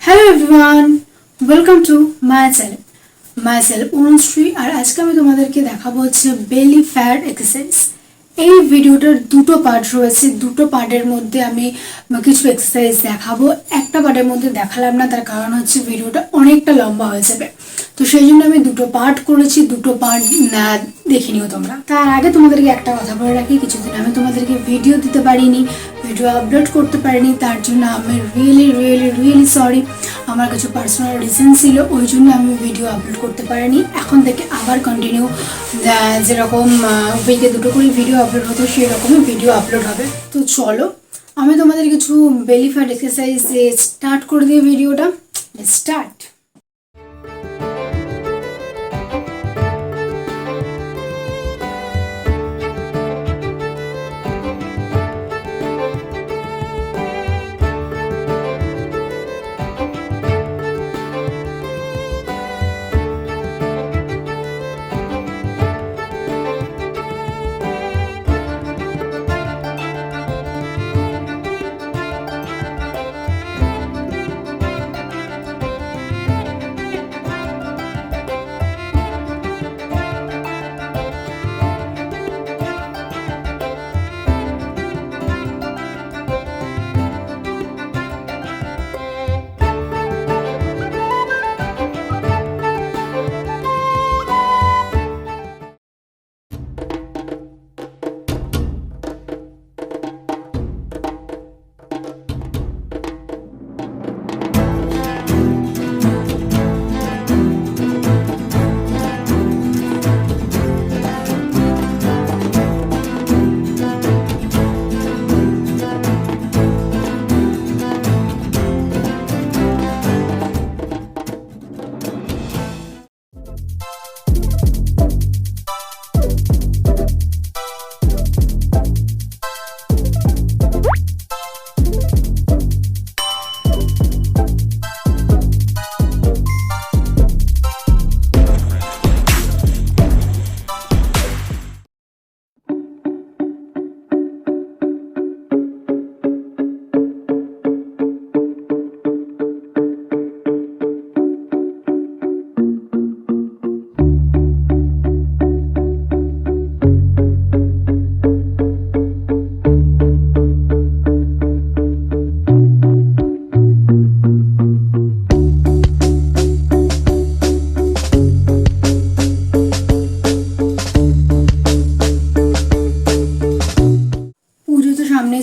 Hello everyone, welcome to myself Anusri আর আজকে আমি তোমাদেরকে দেখাবো হচ্ছে belly fat exercise। এই ভিডিওটার দুটো পার্ট রয়েছে, দুটো পার্টের মধ্যে আমি কিছু এক্সারসাইজ দেখাবো। একটা পার্টের মধ্যে দেখালাম না, তার কারণ হচ্ছে ভিডিওটা অনেকটা লম্বা হয়ে যাবে, তো সেই জন্য আমি দুটো পার্ট করেছি। দুটো পার্ট দেখে নিও তোমরা। তার আগে তোমাদেরকে একটা কথা বলে রাখি, কিছুদিন আমি তোমাদেরকে ভিডিও দিতে পারিনি, ভিডিও আপলোড করতে পারিনি, তার জন্য আমি রিয়েলি সরি। আমার কিছু পার্সোনাল রিজন ছিল, ওই জন্য আমি ভিডিও আপলোড করতে পারিনি। এখন থেকে আবার কন্টিনিউ যেরকম উইকে দুটো করে ভিডিও আপলোড হতো সেই রকমই ভিডিও আপলোড হবে। তো চলো আমি তোমাদের কিছু বেলি ফ্যাট এক্সারসাইজ স্টার্ট করে দিই ভিডিওটা। স্টার্ট।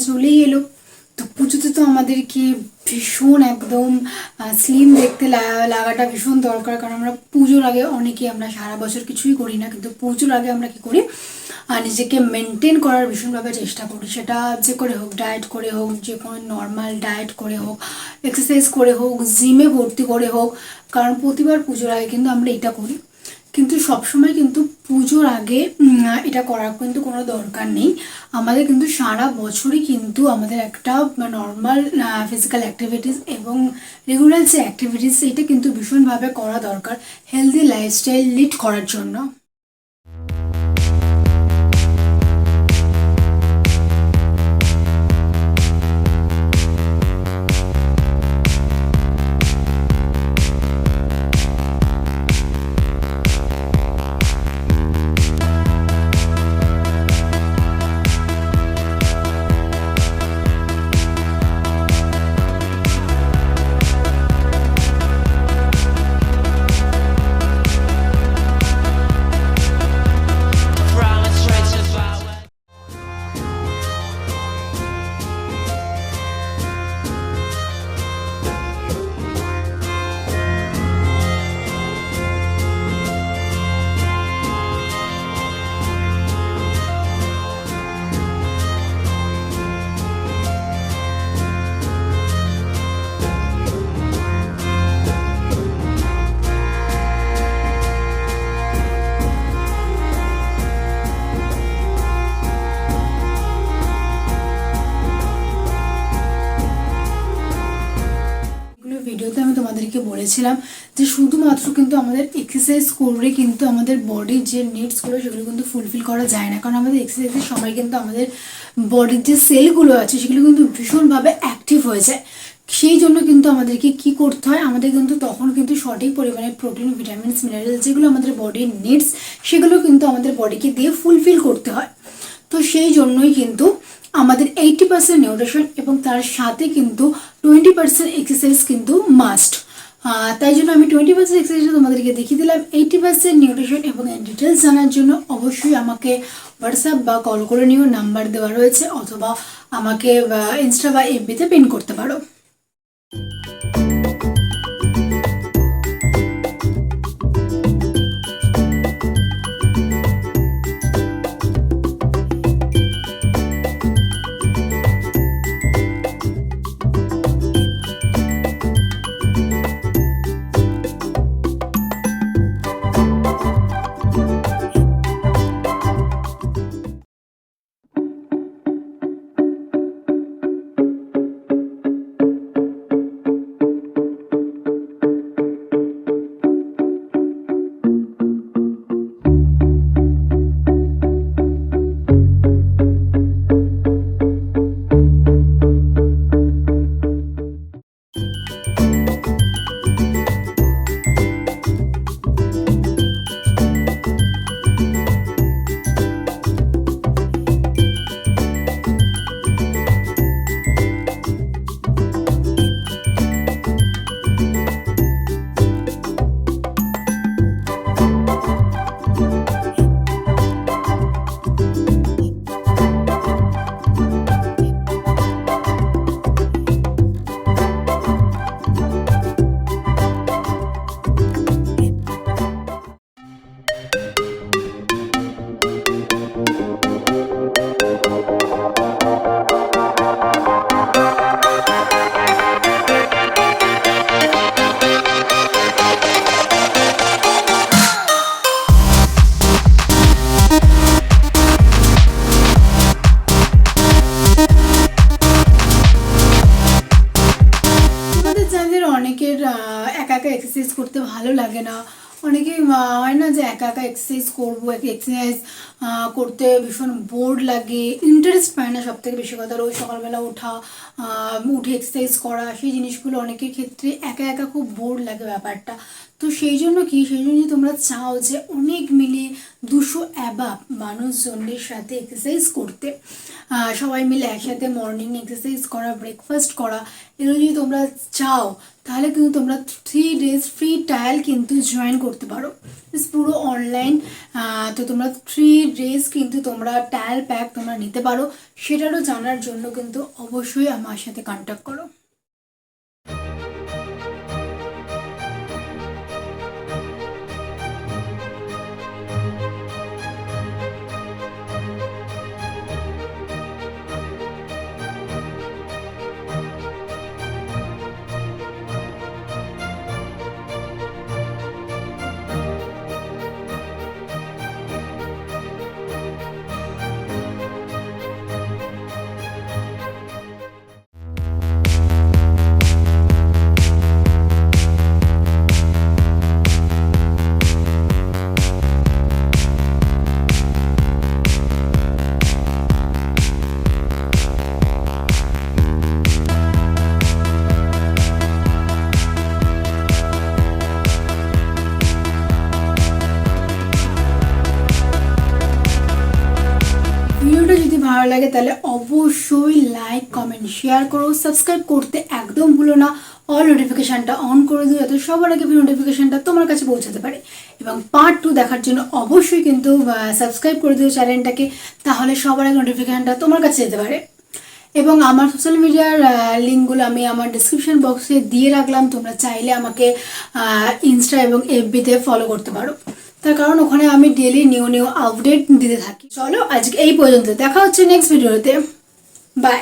চলেই এলো, তো পুজোতে তো আমাদেরকে ভীষণ একদম স্লিম দেখতে লাগাটা ভীষণ দরকার। কারণ আমরা পুজোর আগে অনেকেই আমরা সারা বছর কিছুই করি না, কিন্তু পুজোর আগে আমরা কি করি, নিজেকে মেনটেন করার ভীষণভাবে চেষ্টা করি। সেটা যে করে হোক, ডায়েট করে হোক, যে কোনো নর্মাল ডায়েট করে হোক, এক্সারসাইজ করে হোক, জিমে ভর্তি করে হোক। কারণ প্রতিবার পুজোর আগে কিন্তু আমরা এটা করি, কিন্তু সবসময় কিন্তু পুজোর আগে এটা করার কিন্তু কোনো দরকার নেই। আমাদের কিন্তু সারা বছরই কিন্তু আমাদের একটা নর্মাল ফিজিক্যাল অ্যাক্টিভিটিস এবং রেগুলার যে অ্যাক্টিভিটিস এটা কিন্তু ভীষণভাবে করা দরকার হেলদি লাইফস্টাইল লিড করার জন্য। ভিডিওতে আমি তোমাদেরকে বলেছিলাম যে শুধুমাত্র কিন্তু আমাদের এক্সারসাইজ করে কিন্তু আমাদের বডির যে নিডসগুলো সেগুলো কিন্তু ফুলফিল করা যায় না। কারণ আমাদের এক্সারসাইজের সময় কিন্তু আমাদের বডির যে সেলগুলো আছে সেগুলো কিন্তু ভীষণভাবে অ্যাক্টিভ হয়ে যায়, সেই জন্য কিন্তু আমাদেরকে কি করতে হয়, আমাদের কিন্তু তখন কিন্তু সঠিক পরিমাণে প্রোটিন, ভিটামিনস, মিনারেল যেগুলো আমাদের বডির নিডস সেগুলো কিন্তু আমাদের বডিকে দিয়ে ফুলফিল করতে হয়। তো সেই জন্যই কিন্তু আমাদের 80% নিউট্রিশন এবং তার সাথে কিন্তু 20% এক্সারসাইজ কিন্তু মাস্ট। তাই জন্য আমি 20% এক্সারসাইজ তোমাদেরকে দেখিয়ে দিলাম। 80% নিউট্রিশন এবং ডিটেলস জানার জন্য অবশ্যই আমাকে হোয়াটসঅ্যাপ বা কল করে নিও, নাম্বার দেওয়া রয়েছে, অথবা আমাকে ইনস্টা বা এফবিতে পিন করতে পারো। অনেকের একা একা এক্সারসাইজ করতে ভালো লাগে না, অনেকে হয় না যে একা একা এক্সারসাইজ করবো, এক্সারসাইজ করতে ভীষণ বোর লাগে, ইন্টারেস্ট পায় না। সব থেকে বেশি কথা রোজ সকালবেলা উঠে এক্সারসাইজ করা, সেই জিনিসগুলো অনেকের ক্ষেত্রে একা একা খুব বোর লাগে ব্যাপারটা। তো সেই জন্য তোমরা চাও যে অনেক মিলে 200 অ্যাবাভ মানুষজনের সাথে এক্সারসাইজ করতে, সবাই মিলে একসাথে মর্নিং এক্সারসাইজ করা, ব্রেকফাস্ট করা, এগুলো যদি তোমরা চাও তাহলে কিন্তু তোমরা 3 days ফ্রি ট্রায়াল কিন্তু জয়েন করতে পারো, পুরো অনলাইন। তো তোমরা 3 days কিন্তু তোমরা ট্রায়াল প্যাক তোমরা নিতে পারো। সেটারও জানার জন্য কিন্তু অবশ্যই আমার সাথে কন্ট্যাক্ট করো। ভিডিওটা যদি ভালো লাগে তাহলে অবশ্যই লাইক, কমেন্ট, শেয়ার করো, সাবস্ক্রাইব করতে একদম ভুলো না, অল নোটিফিকেশানটা অন করে দিও যাতে সবার আগে নোটিফিকেশানটা তোমার কাছে পৌঁছাতে পারে। এবং পার্ট 2 দেখার জন্য অবশ্যই কিন্তু সাবস্ক্রাইব করে দিও চ্যানেলটাকে, তাহলে সবার আগে নোটিফিকেশানটা তোমার কাছে যেতে পারে। এবং আমার সোশ্যাল মিডিয়ার লিঙ্কগুলো আমি আমার ডিসক্রিপশন বক্সে দিয়ে রাখলাম, তোমরা চাইলে আমাকে ইনস্টা এবং এফবিতে ফলো করতে পারো, তার কারণ ওখানে আমি ডেলি নিউ আপডেট দিতে থাকি। চলো আজকে এই পর্যন্ত, দেখা হচ্ছে নেক্সট ভিডিওতে, বাই।